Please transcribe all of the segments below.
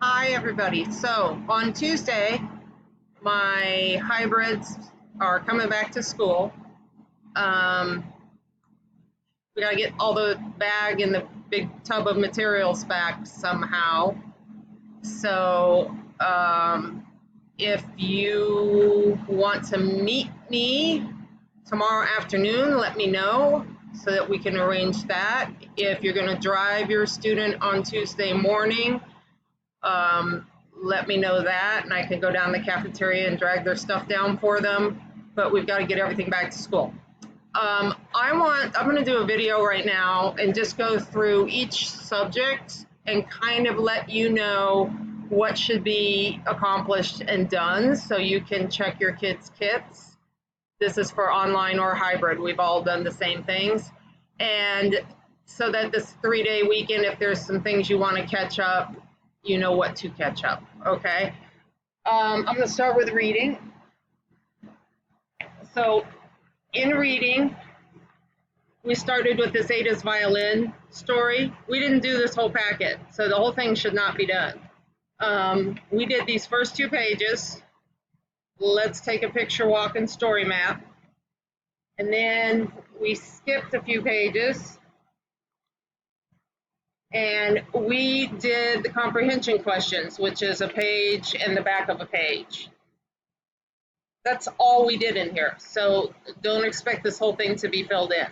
Hi, everybody. So on Tuesday, my hybrids are coming back to school. Um, we got to get all the bag and the big tub of materials back somehow. So if you want to meet me tomorrow afternoon, let me know so that we can arrange that. If you're going to drive your student on Tuesday morning, um, let me know that, and I can go down the cafeteria and drag their stuff down for them. But we've got to get everything back to school. I'm going to do a video right now and just go through each subject and kind of let you know what should be accomplished and done so you can check your kids' kits. This is for online or hybrid. We've all done the same things. And so that this 3-day weekend, if there's some things you want to catch up, you know what to catch up, okay? I'm going to start with reading. So in reading, we started with this Ada's violin story. We didn't do this whole packet, so the whole thing should not be done. We did these first 2 pages. Let's take a picture walk and story map. And then we skipped a few pages and we did the comprehension questions, which is a page and the back of a page. That's all we did in here, so don't expect this whole thing to be filled in.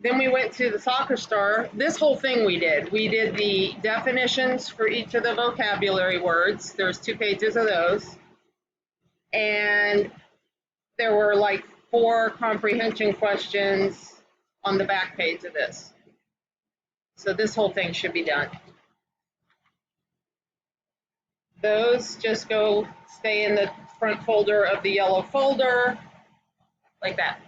Then we went to the soccer star. This whole thing we did the definitions for each of the vocabulary words. There's 2 pages of those, and there were like 4 comprehension questions on the back page of this. So this whole thing should be done. Those just go stay in the front folder of the yellow folder, like that.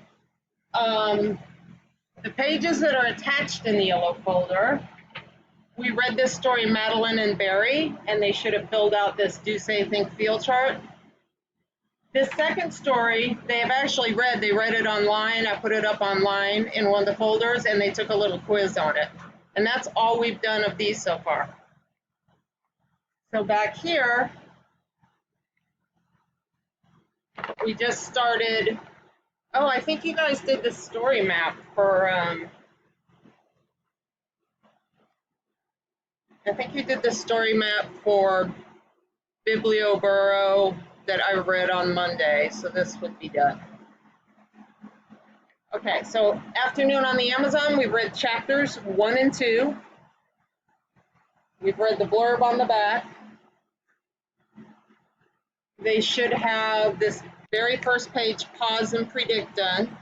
The pages that are attached in the yellow folder, we read this story, Madeline and Barry, and they should have filled out this do, say, think, feel chart. This second story, they have actually read. They read it online. I put it up online in one of the folders, and they took a little quiz on it. And that's all we've done of these so far. So back here, we just started. Oh, I think you guys did the story map for, I think you did the story map for Biblioboro that I read on Monday, so this would be done. Okay, so afternoon on the Amazon, we've read chapters 1 and 2. We've read the blurb on the back. They should have this very first page, pause and predict, done.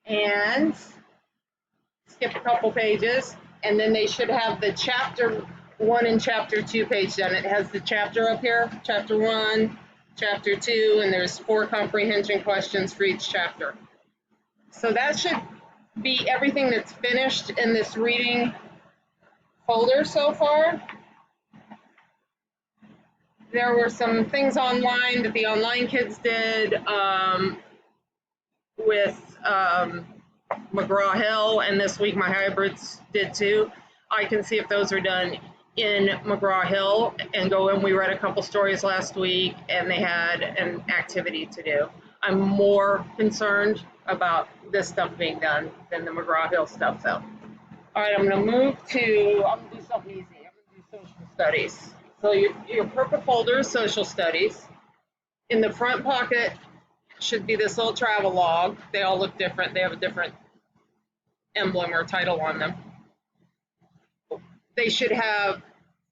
And skip a couple pages, and then they should have the chapter 1 and chapter 2 page done. It has the chapter up here, chapter 1, chapter 2, and there's 4 comprehension questions for each chapter. So that should be everything that's finished in this reading folder so far. There were some things online that the online kids did with McGraw-Hill, and this week my hybrids did too. I can see if those are done in McGraw-Hill and go in. We read a couple stories last week and they had an activity to do. I'm more concerned about this stuff being done than the McGraw-Hill stuff though. All right, I'm going to move to, I'm going to do something easy. I'm going to do social studies. So your purple folder is social studies. In the front pocket should be this little travel log. They all look different. They have a different emblem or title on them. They should have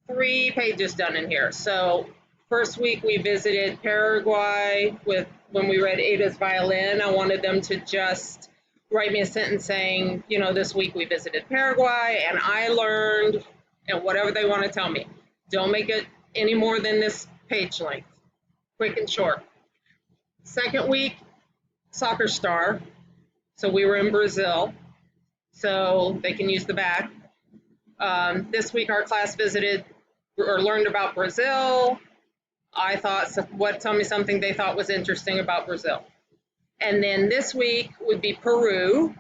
3 pages done in here. So first week we visited Paraguay when we read Ada's violin. I wanted them to just write me a sentence saying, you know, this week we visited Paraguay and I learned, and whatever they want to tell me. Don't make it any more than this page length. Quick and short. Second week, soccer star. So we were in Brazil, so they can use the back. This week our class visited or learned about Brazil. I thought, tell me something they thought was interesting about Brazil. And then this week would be Peru,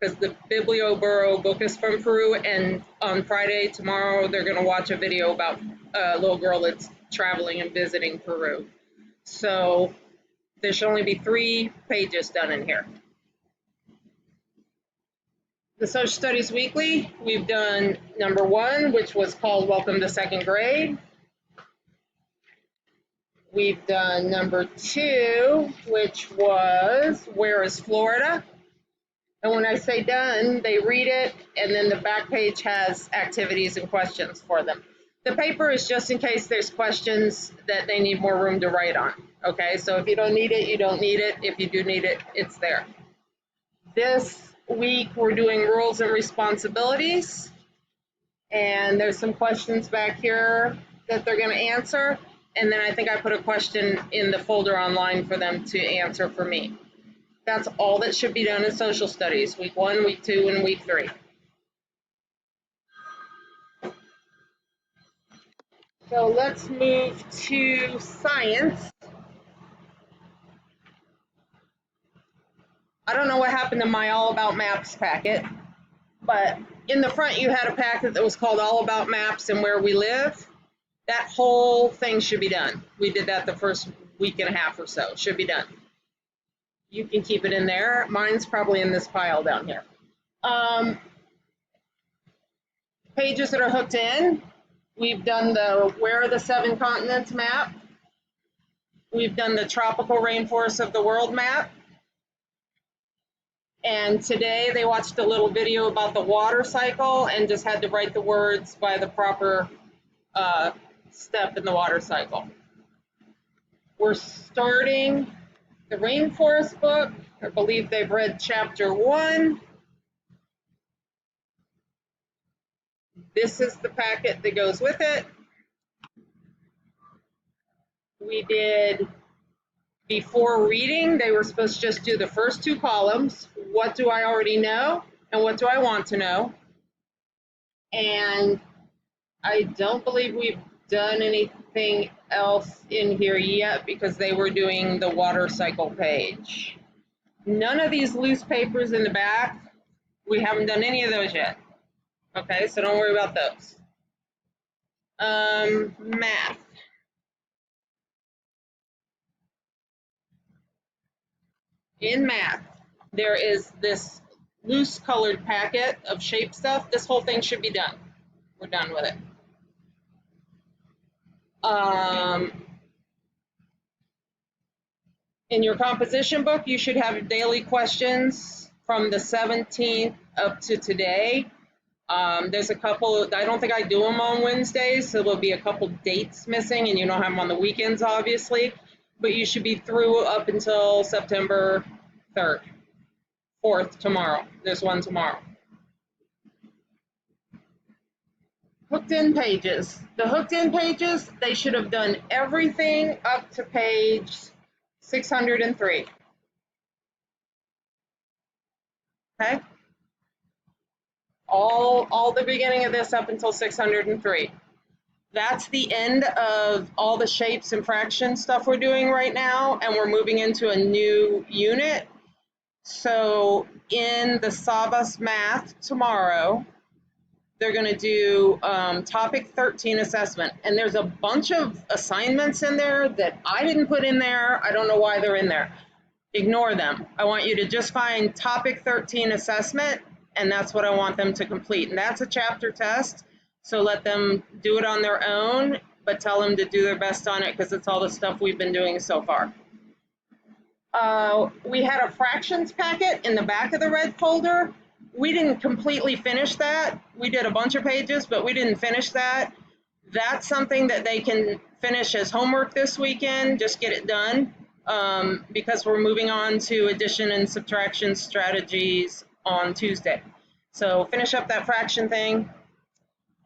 because the Biblioburo book is from Peru, and on Friday, tomorrow, they're going to watch a video about a little girl that's traveling and visiting Peru. So there should only be 3 pages done in here. The Social Studies Weekly, we've done number 1, which was called Welcome to 2nd Grade. We've done number 2, which was Where is Florida? And when I say done, they read it, and then the back page has activities and questions for them. The paper is just in case there's questions that they need more room to write on. Okay, so if you don't need it, you don't need it. If you do need it, it's there. This week, we're doing rules and responsibilities. And there's some questions back here that they're going to answer. And then I think I put a question in the folder online for them to answer for me. That's all that should be done in social studies, week 1, week 2, and week 3. So let's move to science. I don't know what happened to my All About Maps packet, but in the front you had a packet that was called All About Maps and Where We Live. That whole thing should be done. We did that the first week and a half or so. It should be done. You can keep it in there. Mine's probably in this pile down here. Pages that are hooked in. We've done the Where are the 7 continents map. We've done the tropical rainforests of the world map. And today they watched a little video about the water cycle and just had to write the words by the proper step in the water cycle. We're starting the rainforest book. I believe they've read chapter 1. This is the packet that goes with it. We did, before reading, they were supposed to just do the first 2 columns. What do I already know and what do I want to know? And I don't believe we've done anything else in here yet because they were doing the water cycle page. None of these loose papers in the back, we haven't done any of those yet. Okay, so don't worry about those. Math. In math, there is this loose colored packet of shape stuff. This whole thing should be done. We're done with it. In your composition book, you should have daily questions from the 17th up to today. There's a couple, I don't think I do them on Wednesdays, so there'll be a couple dates missing, and you don't have them on the weekends, obviously. But you should be through up until September 3rd, 4th, tomorrow. There's one tomorrow. Hooked in pages. The hooked in pages, they should have done everything up to page 603. Okay? All the beginning of this up until 603. That's the end of all the shapes and fraction stuff we're doing right now, and we're moving into a new unit. So in the Savas math tomorrow, they're going to do topic 13 assessment, and there's a bunch of assignments in there that I didn't put in there. I don't know why they're in there. Ignore them. I want you to just find topic 13 assessment, and that's what I want them to complete. And that's a chapter test. So let them do it on their own, but tell them to do their best on it because it's all the stuff we've been doing so far. We had a fractions packet in the back of the red folder. We didn't completely finish that. We did a bunch of pages, but we didn't finish that. That's something that they can finish as homework this weekend, just get it done, because we're moving on to addition and subtraction strategies on Tuesday. So finish up that fraction thing.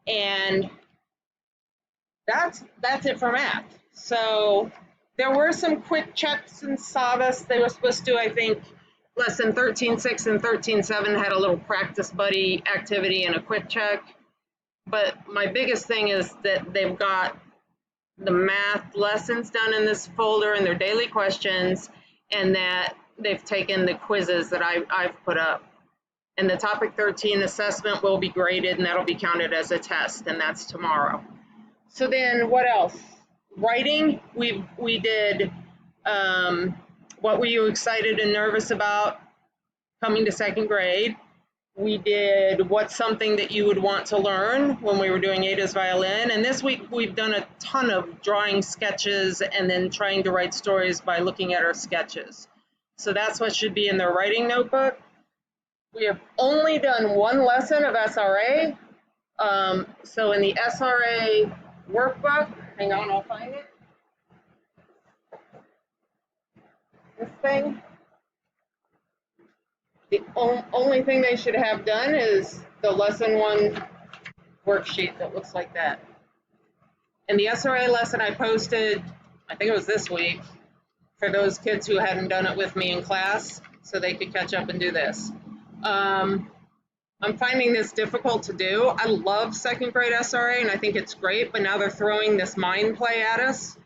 And that's it for math. So there were some quick checks in Savas. They were supposed to, I think, lesson 13.6 and 13.7 had a little practice buddy activity and a quick check. But my biggest thing is that they've got the math lessons done in this folder and their daily questions, and that they've taken the quizzes that I've put up. And the topic 13 assessment will be graded, and that'll be counted as a test, and that's tomorrow. So then what else? Writing, we did what were you excited and nervous about coming to second grade? We did what's something that you would want to learn when we were doing Ada's violin. And this week we've done a ton of drawing sketches and then trying to write stories by looking at our sketches. So that's what should be in their writing notebook. We have only done one lesson of SRA. So in the SRA workbook, hang on, I'll find it. This thing. The only thing they should have done is the lesson 1 worksheet that looks like that. And the SRA lesson I posted, I think it was this week, for those kids who hadn't done it with me in class, so they could catch up and do this. I'm finding this difficult to do. I love second grade SRA, and I think it's great, but now they're throwing this mind play at us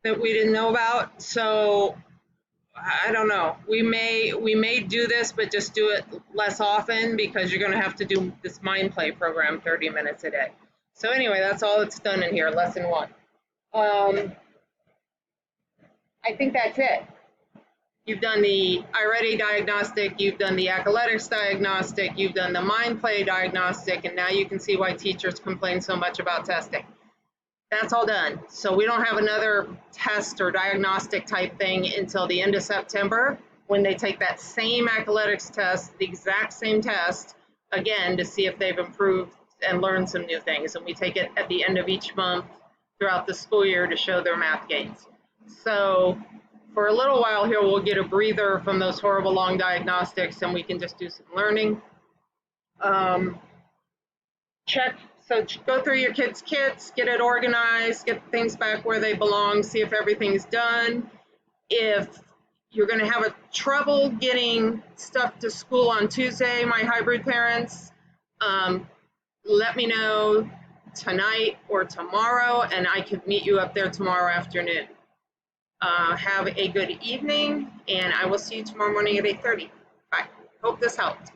that we didn't know about. So I don't know. We may do this, but just do it less often, because you're going to have to do this mind play program 30 minutes a day. So anyway, that's all it's done in here, lesson 1. I think that's it. You've done the iReady diagnostic, you've done the Accoletics diagnostic, you've done the mind play diagnostic, and now you can see why teachers complain so much about testing. That's all done. So we don't have another test or diagnostic type thing until the end of September, when they take that same Accoletics test, the exact same test, again, to see if they've improved and learned some new things. And we take it at the end of each month throughout the school year to show their math gains. So for a little while here, we'll get a breather from those horrible long diagnostics, and we can just do some learning. So go through your kids' kits, get it organized, get things back where they belong, see if everything's done. If you're going to have trouble getting stuff to school on Tuesday, my hybrid parents, let me know tonight or tomorrow, and I could meet you up there tomorrow afternoon. Have a good evening, and I will see you tomorrow morning at 8:30. Bye. Hope this helped.